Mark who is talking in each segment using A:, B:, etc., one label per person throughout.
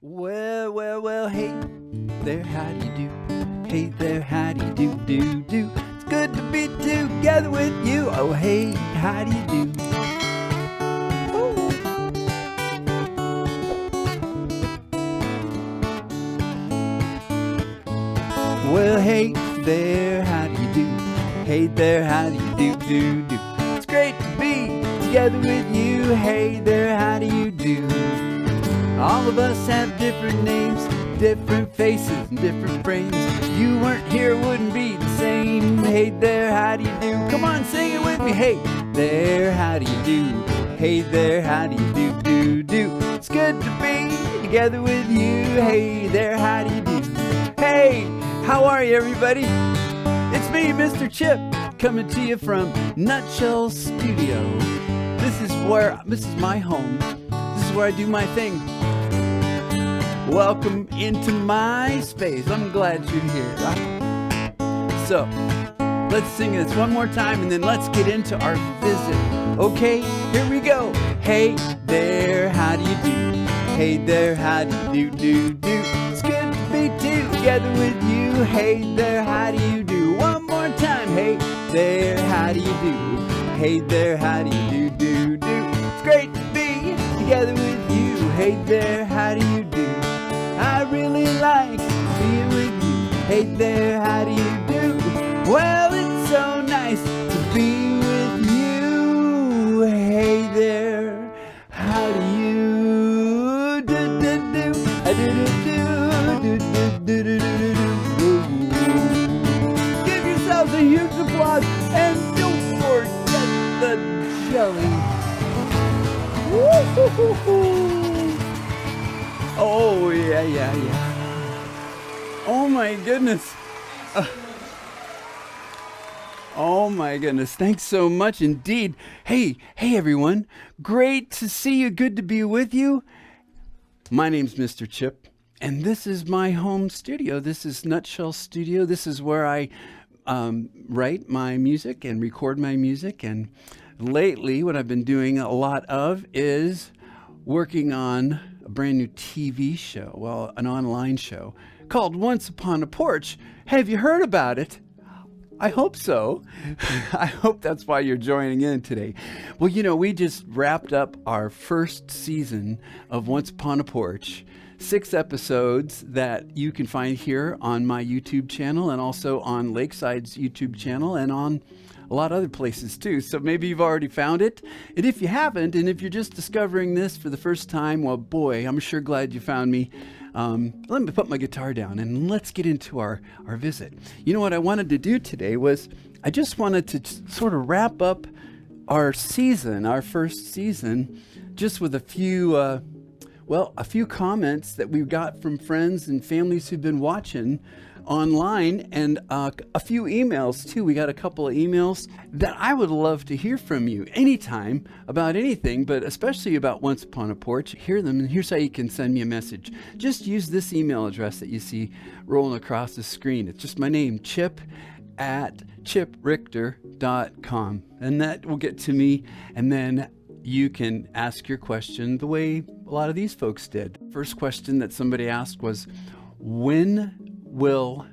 A: Well, hey there, how do you do? Hey there, how do you do? It's good to be together with you. Oh, hey, how do you do? Woo. Well, hey there, how do you do? Hey there, how do you do? It's great to be together with you. Hey there, how do you do? All of us have different names, different faces, and different brains. If you weren't here, it wouldn't be the same. Hey there, how do you do? Come on, sing it with me. Hey there, how do you do? Hey there, how do you do? It's good to be together with you. Hey there, how do you do? Hey, how are you, everybody? It's me, Mr. Chip, coming to you from Nutshell Studio. This is my home. This is where I do my thing. Welcome into my space. I'm glad you're here. So, let's sing this one more time and then let's get into our visit. Okay, here we go. Hey there, how do you do? Hey there, how do you do? It's good to be together with you. Hey there, how do you do? One more time. Hey there, how do you do? Hey there, how do you do? It's great to be together with you. Hey there, how do you do? I really like being with you. Hey there, how do you do? Well, it's so nice to be with you. Hey there, how do you do? Give yourselves a huge applause and don't forget the jelly. Woo-hoo-hoo-hoo. Oh, yeah. Oh, my goodness. Oh, my goodness. Thanks so much indeed. Hey, everyone. Great to see you. Good to be with you. My name's Mr. Chip, and this is my home studio. This is Nutshell Studio. This is where I write my music and record my music. And lately, what I've been doing a lot of is working on a brand new TV show, well, an online show called Once Upon a Porch. Have you heard about it? I hope so. I hope that's why you're joining in today. Well, we just wrapped up our first season of Once Upon a Porch, 6 episodes that you can find here on my YouTube channel and also on Lakeside's YouTube channel and on a lot of other places too. So maybe you've already found it. And if you haven't, and if you're just discovering this for the first time, well, boy, I'm sure glad you found me. Let me put my guitar down and let's get into our visit. You know what I wanted to do today was I just wanted to sort of wrap up our season, our first season, just with a few comments that we got from friends and families who've been watching online, and a few emails too. We got a couple of emails that I would love to hear from you anytime about anything, but especially about Once Upon a Porch. Hear them, and here's how you can send me a message. Just use this email address that you see rolling across the screen. It's just my name, chip@chiprichter.com, and that will get to me, and then you can ask your question the way a lot of these folks did. First question that somebody asked was, when will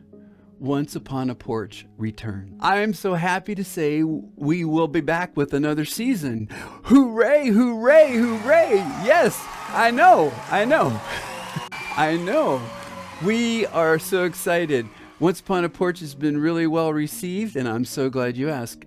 A: Once Upon a Porch return? I am so happy to say we will be back with another season. Hooray, hooray, hooray. Yes, I know. I know. We are so excited. Once Upon a Porch has been really well received, and I'm so glad you asked.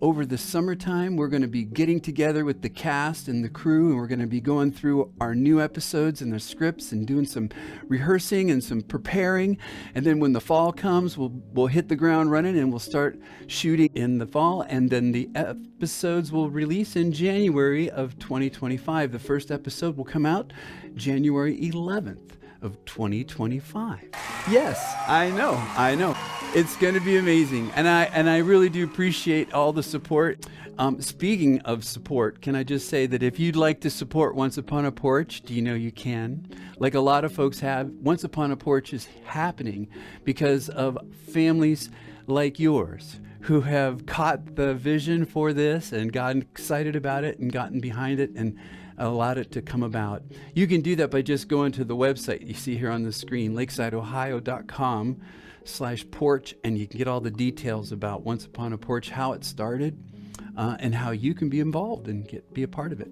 A: Over the summertime, we're going to be getting together with the cast and the crew, and we're going to be going through our new episodes and the scripts and doing some rehearsing and some preparing. And then when the fall comes, we'll hit the ground running and we'll start shooting in the fall. And then the episodes will release in January of 2025. The first episode will come out January 11th of 2025. Yes, I know. It's going to be amazing. And I really do appreciate all the support. Speaking of support, can I just say that if you'd like to support Once Upon a Porch, do you know you can? Like a lot of folks have, Once Upon a Porch is happening because of families like yours who have caught the vision for this and gotten excited about it and gotten behind it. And allowed it to come about. You can do that by just going to the website you see here on the screen, lakesideohio.com/porch, and you can get all the details about Once Upon a Porch, how it started, and how you can be involved and be a part of it.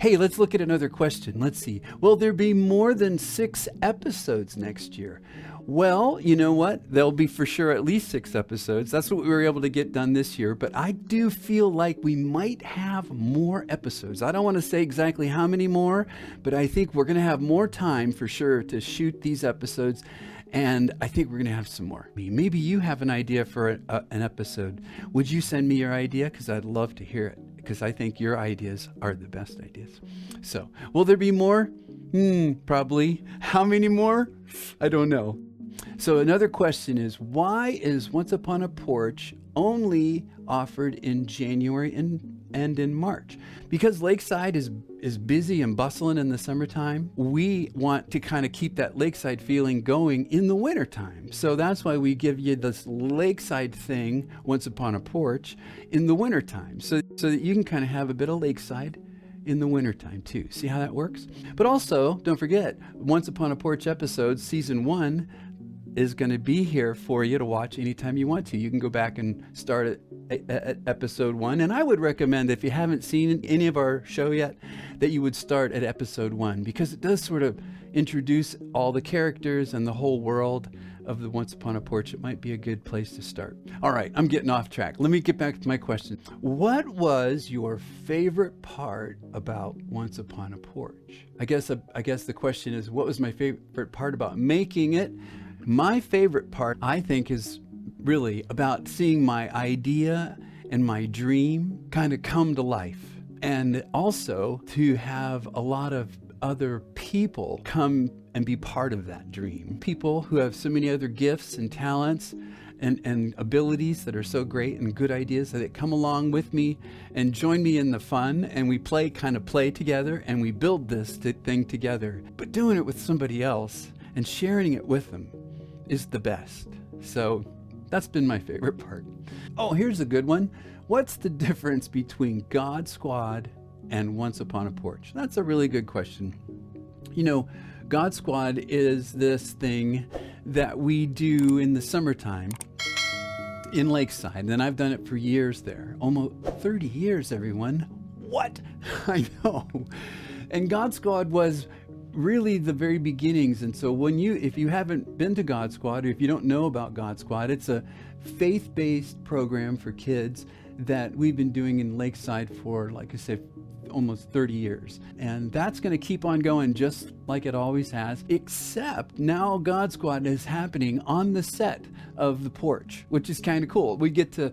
A: Hey, let's look at another question. Let's see. Will there be more than 6 episodes next year? Well, you know what? There'll be for sure at least 6 episodes. That's what we were able to get done this year. But I do feel like we might have more episodes. I don't want to say exactly how many more, but I think we're going to have more time for sure to shoot these episodes. And I think we're going to have some more. Maybe you have an idea for an episode. Would you send me your idea? Because I'd love to hear it. Because I think your ideas are the best ideas. So, will there be more? Probably. How many more? I don't know. So another question is, why is Once Upon a Porch only offered in January and in March? Because Lakeside is busy and bustling in the summertime, we want to kind of keep that Lakeside feeling going in the wintertime. So that's why we give you this Lakeside thing, Once Upon a Porch, in the wintertime, so that you can kind of have a bit of Lakeside in the wintertime too. See how that works? But also, don't forget, Once Upon a Porch episodes, season 1, is going to be here for you to watch anytime you want to. You can go back and start at episode 1. And I would recommend, if you haven't seen any of our show yet, that you would start at episode 1, because it does sort of introduce all the characters and the whole world of the Once Upon a Porch. It might be a good place to start. All right, I'm getting off track. Let me get back to my question. What was your favorite part about Once Upon a Porch? I guess the question is, what was my favorite part about making it? My favorite part, I think, is really about seeing my idea and my dream kind of come to life. And also to have a lot of other people come and be part of that dream. People who have so many other gifts and talents and abilities that are so great, and good ideas, that come along with me and join me in the fun, and we play together, and we build this thing together. But doing it with somebody else and sharing it with them is the best. So that's been my favorite part. Oh, here's a good one. What's the difference between God Squad and Once Upon a Porch? That's a really good question. You know, God Squad is this thing that we do in the summertime in Lakeside, and I've done it for years there. Almost 30 years, everyone. What? I know. And God Squad was really the very beginnings. And so if you haven't been to God Squad, or if you don't know about God Squad, it's a faith-based program for kids that we've been doing in Lakeside for, like I said, almost 30 years. And that's going to keep on going just like it always has, except now God Squad is happening on the set of the porch, which is kind of cool. We get to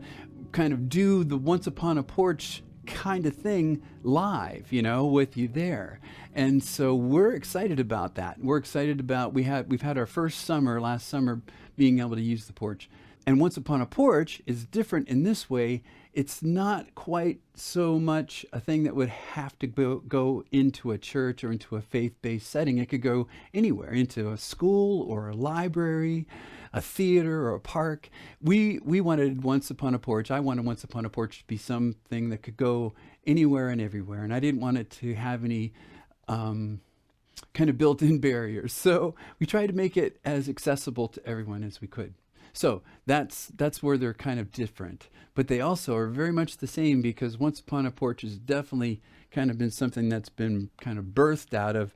A: kind of do the Once Upon a Porch kind of thing live, with you there. And so we're excited about that. We're excited about, we've had our first summer, last summer, being able to use the porch. And Once Upon a Porch is different in this way. It's not quite so much a thing that would have to go into a church or into a faith-based setting. It could go anywhere, into a school or a library, a theater or a park. We wanted Once Upon a Porch. I wanted Once Upon a Porch to be something that could go anywhere and everywhere. And I didn't want it to have any kind of built-in barriers. So we tried to make it as accessible to everyone as we could. So that's where they're kind of different, but they also are very much the same, because Once Upon a Porch has definitely kind of been something that's been kind of birthed out of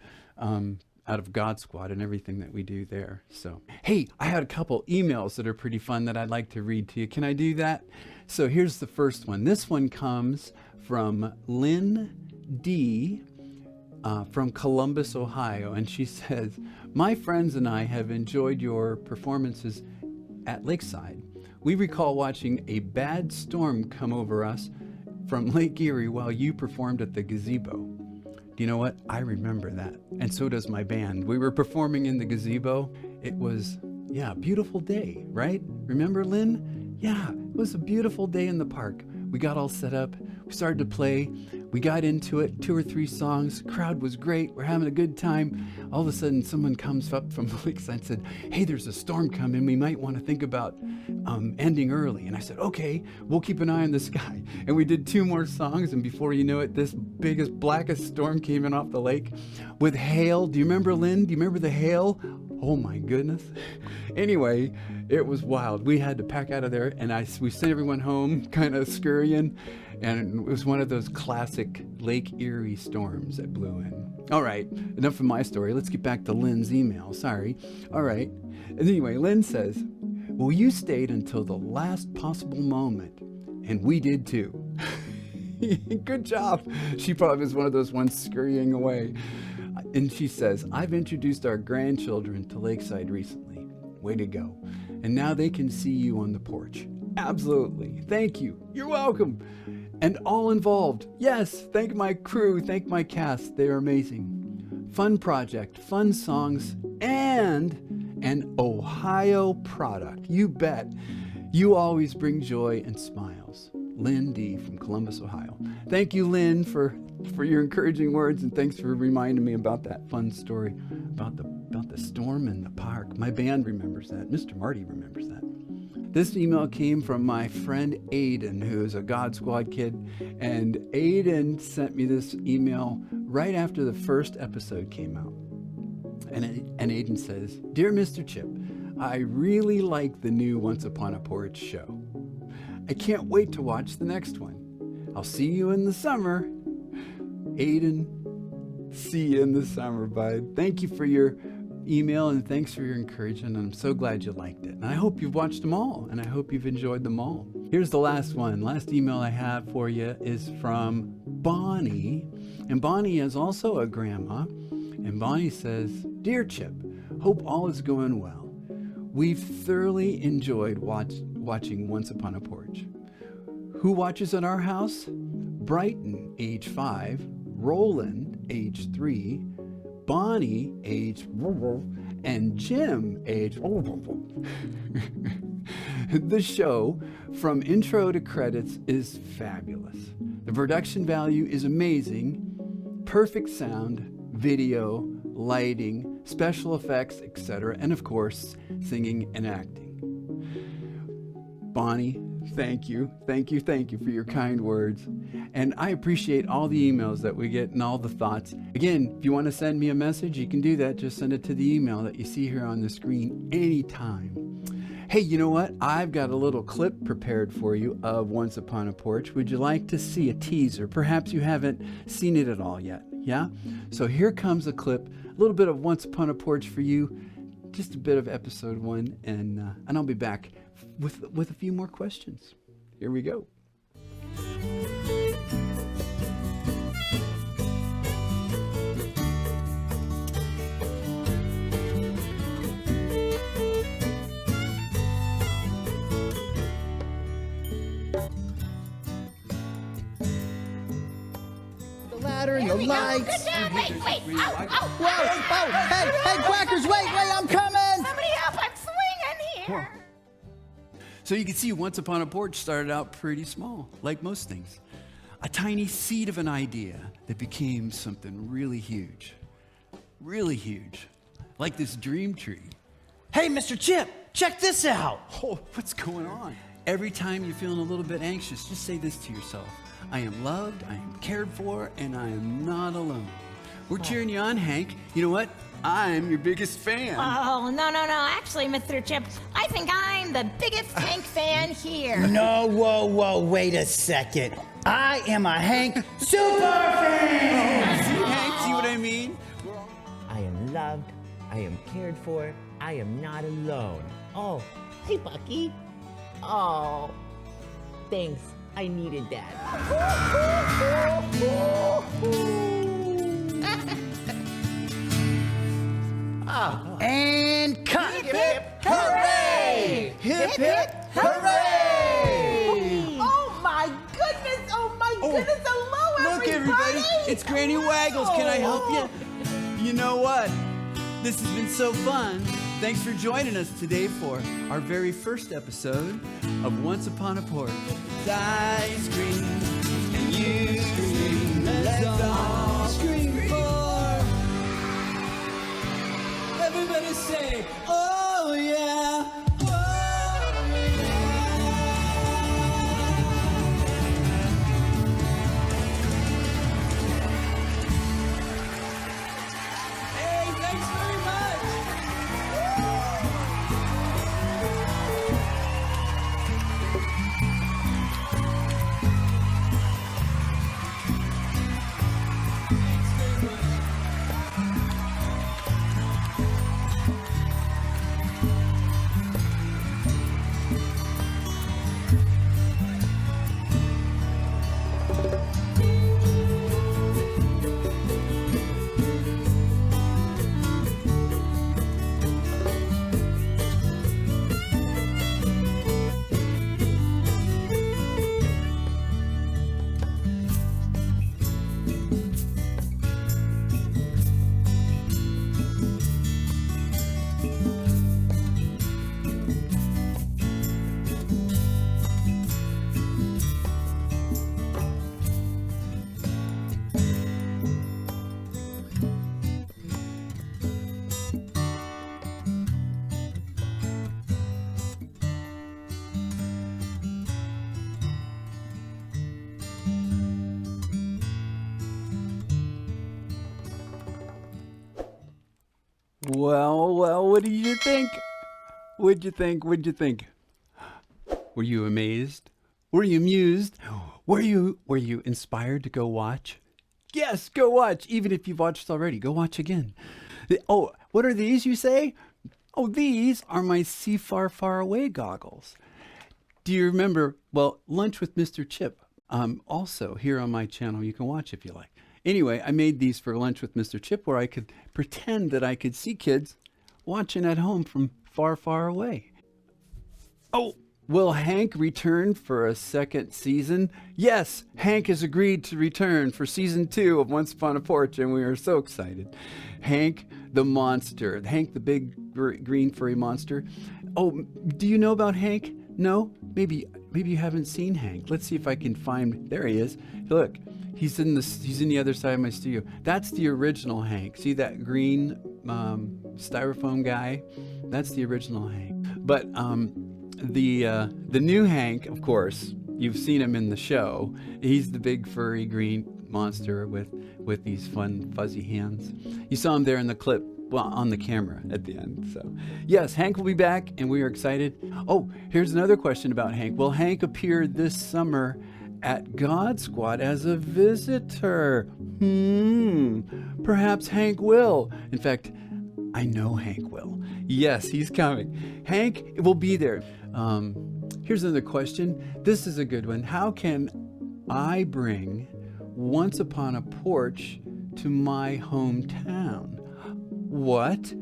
A: God Squad and everything that we do there. So, hey, I had a couple emails that are pretty fun that I'd like to read to you. Can I do that? So here's the first one. This one comes from Lynn D. From Columbus, Ohio, and she says, "My friends and I have enjoyed your performances at Lakeside. We recall watching a bad storm come over us from Lake Erie while you performed at the gazebo." Do you know what? I remember that. And so does my band. We were performing in the gazebo. It was, a beautiful day, right? Remember, Lynn? Yeah, it was a beautiful day in the park. We got all set up. We started to play. We got into it, 2 or 3 songs. Crowd was great. We're having a good time. All of a sudden, someone comes up from the lakeside and said, hey, there's a storm coming. We might want to think about ending early. And I said, okay, we'll keep an eye on the sky. And we did 2 more songs. And before you know it, this biggest, blackest storm came in off the lake with hail. Do you remember, Lynn? Do you remember the hail? Oh my goodness. Anyway, it was wild. We had to pack out of there, and we sent everyone home kind of scurrying. And it was one of those classic Lake Erie storms that blew in. All right, enough of my story. Let's get back to Lynn's email. Sorry. All right. And anyway, Lynn says, well, you stayed until the last possible moment, and we did too. Good job. She probably was one of those ones scurrying away. And she says, I've introduced our grandchildren to Lakeside recently. Way to go. And now they can see you on the porch. Absolutely. Thank you. You're welcome. And all involved. Yes, thank my crew, thank my cast. They are amazing. Fun project, fun songs, and an Ohio product. You bet. You always bring joy and smiles. Lynn D. from Columbus, Ohio. Thank you, Lynn, for your encouraging words, and thanks for reminding me about that fun story about the storm in the park. My band remembers that. Mr. Marty remembers that. This email came from my friend Aiden, who is a God Squad kid, and Aiden sent me this email right after the first episode came out. And Aiden says, Dear Mr. Chip, I really like the new Once Upon a Porch show. I can't wait to watch the next one. I'll see you in the summer. Aiden, see you in the summer, bud. Thank you for your email, and thanks for your encouragement. I'm so glad you liked it. And I hope you've watched them all, and I hope you've enjoyed them all. Here's the last one. Last email I have for you is from Bonnie. And Bonnie is also a grandma. And Bonnie says, Dear Chip, hope all is going well. We've thoroughly enjoyed watching Once Upon a Porch. Who watches at our house? Brighton, age 5, Roland, age 3, Bonnie, age, and Jim, age. The show, from intro to credits, is fabulous. The production value is amazing. Perfect sound, video, lighting, special effects, etc. And of course, singing and acting. Bonnie, thank you for your kind words. And I appreciate all the emails that we get and all the thoughts. Again, if you want to send me a message, you can do that. Just send it to the email that you see here on the screen anytime. Hey, you know what? I've got a little clip prepared for you of Once Upon a Porch. Would you like to see a teaser? Perhaps you haven't seen it at all yet, yeah? So here comes a clip, a little bit of Once Upon a Porch for you, just a bit of episode 1, and I'll be back with a few more questions. Here we go.
B: The ladder and the lights.
C: Wait.
B: Whoa, hey, Quackers, wait, I'm coming.
C: Somebody help, I'm swinging here.
A: So you can see Once Upon a Porch started out pretty small, like most things. A tiny seed of an idea that became something really huge, like this dream tree.
B: Hey, Mr. Chip, check this out.
A: Oh, what's going on? Every time you're feeling a little bit anxious, just say this to yourself. I am loved, I am cared for, and I am not alone. We're cheering you on, Hank. You know what? I'm your biggest fan.
C: Oh, no. Actually, Mr. Chip, I think I'm the biggest Hank fan here.
B: No, whoa, wait a second. I am a Hank super fan.
A: See, Hank, see what I mean?
D: I am loved, I am cared for, I am not alone. Oh, hey, Bucky. Oh, thanks. I needed that.
B: And cut.
C: Hip, hip,
B: hooray! Hip, hip, hooray!
C: Oh, my goodness. Hello,
A: Look, everybody, it's Granny Waggles. Can I help you? You know what? This has been so fun. Thanks for joining us today for our very first episode of Once Upon a Porch. I scream and you scream. all scream for. Everybody say, oh yeah, oh yeah. Hey, thanks very much. Well, what did you think? What'd you think? Were you amazed? Were you amused? Were you inspired to go watch? Yes, go watch. Even if you've watched already, go watch again. Oh, what are these, you say? Oh, these are my See Far, Far Away goggles. Do you remember, Lunch with Mr. Chip? Also, here on my channel, you can watch if you like. Anyway, I made these for Lunch with Mr. Chip where I could pretend that I could see kids watching at home from far, far away. Oh, will Hank return for a second season? Yes, Hank has agreed to return for season 2 of Once Upon a Porch, and we are so excited. Hank the monster, Hank the big green furry monster. Oh, do you know about Hank? No? Maybe you haven't seen Hank. Let's see if I can find. There he is. Look, he's in the other side of my studio. That's the original Hank. See that green styrofoam guy? That's the original Hank. But the new Hank, of course, you've seen him in the show. He's the big furry green monster with these fun fuzzy hands. You saw him there in the clip. Well, on the camera at the end. So, yes, Hank will be back, and we are excited. Oh, here's another question about Hank. Will Hank appear this summer at God Squad as a visitor? Perhaps Hank will. In fact, I know Hank will. Yes, he's coming. Hank will be there. Here's another question. This is a good one. How can I bring Once Upon a Porch to my hometown? What?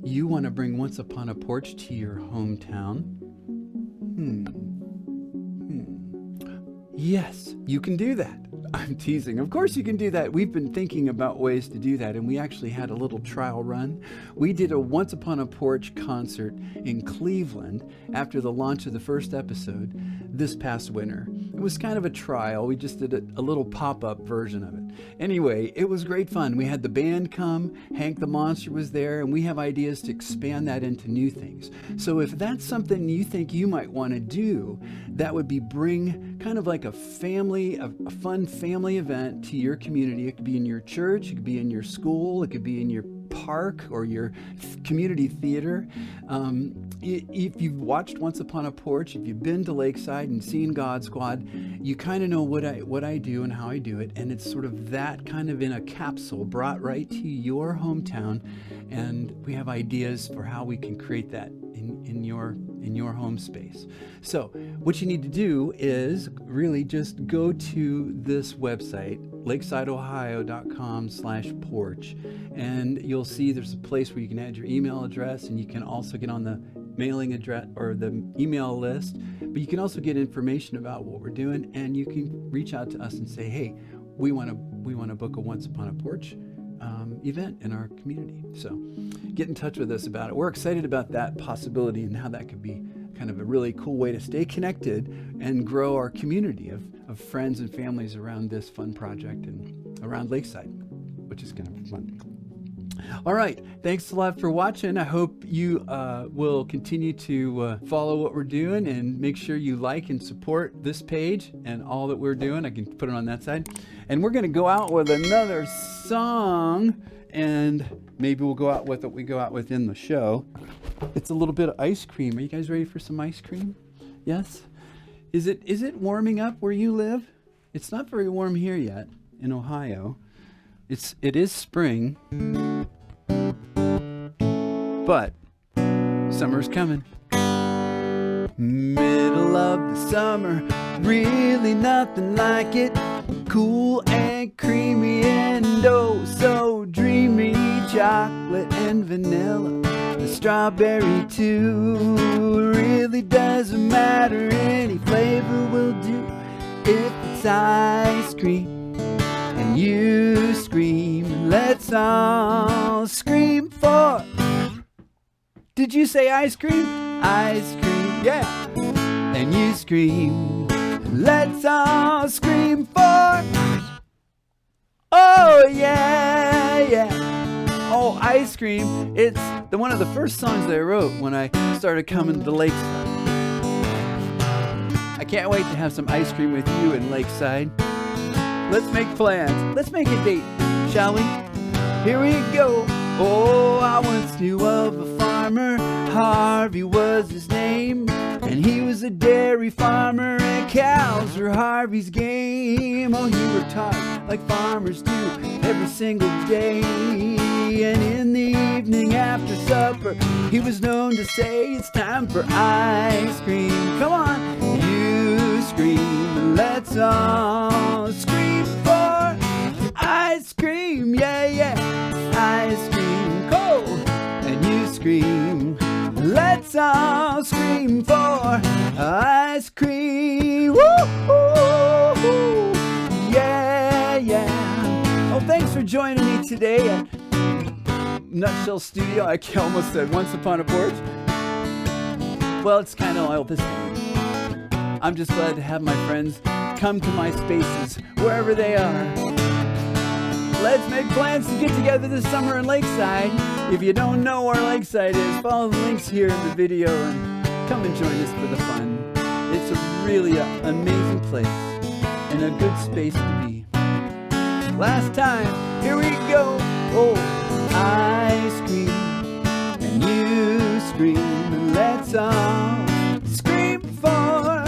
A: You want to bring Once Upon a Porch to your hometown? Yes, you can do that. I'm teasing. Of course you can do that. We've been thinking about ways to do that, and we actually had a little trial run. We did a Once Upon a Porch concert in Cleveland after the launch of the first episode this past winter. It was kind of a trial. We just did a little pop-up version of it. Anyway, it was great fun. We had the band come, Hank the Monster was there, and we have ideas to expand that into new things. So if that's something you think you might want to do, that would be bring kind of like a fun family event to your community. It could be in your church, it could be in your school, it could be in your park or your community theater. If you've watched Once Upon a Porch, if you've been to Lakeside and seen God Squad, you kind of know what I do and how I do it, and it's sort of that kind of in a capsule brought right to your hometown, and we have ideas for how we can create that in your home space. So what you need to do is really just go to this website, lakesideohio.com/porch, and you'll see there's a place where you can add your email address, and you can also get on the mailing address or the email list, but you can also get information about what we're doing, and you can reach out to us and say, hey, we want to book a Once Upon a Porch event in our community. So get in touch with us about it. We're excited about that possibility and how that could be kind of a really cool way to stay connected and grow our community of friends and families around this fun project. And around Lakeside, which is kind of fun. All right. Thanks a lot for watching. I hope you will continue to follow what we're doing and make sure you like and support this page and all that we're doing. I can put it on that side. And we're going to go out with another song, and maybe we'll go out with what we go out with in the show. It's a little bit of ice cream. Are you guys ready for some ice cream? Yes? Is it warming up where you live? It's not very warm here yet in Ohio. It is spring, but summer's coming. Middle of the summer, really nothing like it. Cool and creamy and oh so dreamy. Chocolate and vanilla, the strawberry too. Really doesn't matter, any flavor will do if it's ice cream. And you scream, let's all scream for. Did you say ice cream? Ice cream, yeah. And you scream, let's all scream for. Oh yeah, yeah. Oh, ice cream. It's one of the first songs that I wrote when I started coming to the Lakeside. I can't wait to have some ice cream with you in Lakeside. Let's make plans. Let's make a date, shall we? Here we go. Oh, I once knew of a farmer. Harvey was his name. And he was a dairy farmer, and cows were Harvey's game. Oh, he worked hard like farmers do every single day. And in the evening after supper, he was known to say, it's time for ice cream. Come on, you scream, let's all scream for ice cream. Yeah, yeah, ice cream cold. And you scream, let's all scream for ice cream. Woo-hoo-hoo. Yeah, yeah. Oh, thanks for joining me today at Nutshell Studio. I almost said Once Upon a Porch. Well, it's kind of all the same. I'm just glad to have my friends come to my spaces wherever they are. Let's make plans to get together this summer in Lakeside. If you don't know where Lakeside is, follow the links here in the video and come and join us for the fun. It's a really amazing place and a good space to be. Last time, here we go. Oh, ice cream, and you scream, let's all scream for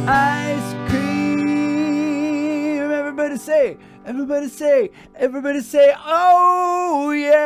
A: ice cream. Everybody say, everybody say, everybody say, oh yeah.